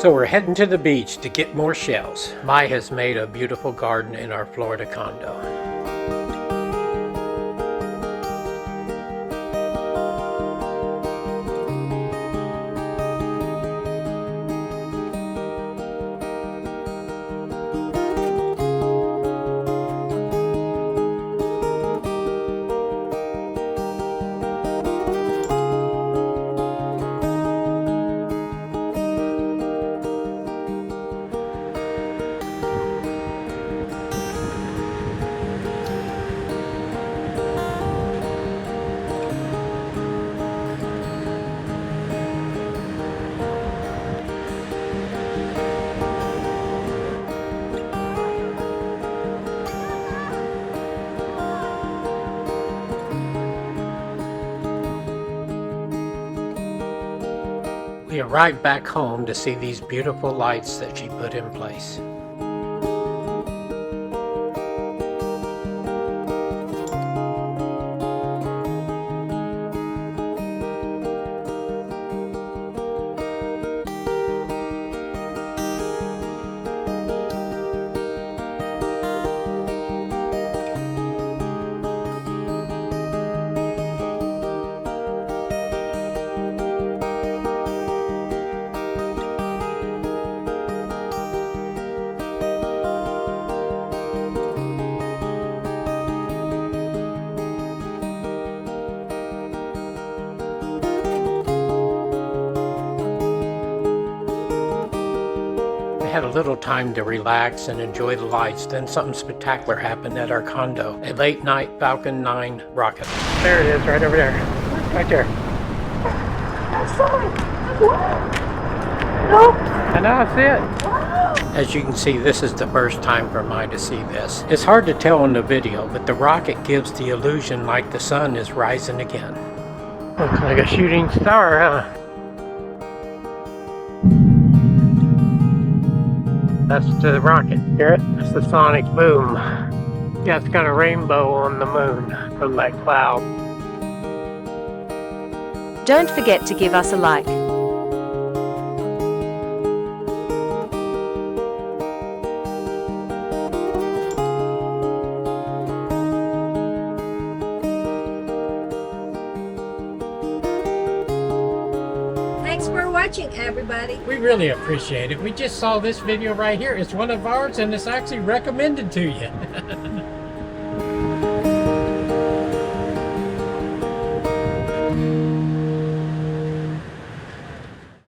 So we're heading to the beach to get more shells. Mai has made a beautiful garden in our Florida condo. We arrived back home to see these beautiful lights that she put in place. We had a little time to relax and enjoy the lights, then something spectacular happened at our condo. A late night Falcon 9 rocket. There it is, right over there. Right there. Nope. And now I see it. As you can see, this is the first time for Mai to see this. It's hard to tell in the video, but the rocket gives the illusion like the sun is rising again. Looks like a shooting star, huh? That's the rocket. Hear it? That's the sonic boom. Yeah, it's got a rainbow on the moon from that cloud. Don't forget to give us a like. Thanks for watching, everybody. We really appreciate it. We just saw this video right here. It's one of ours and it's actually recommended to you.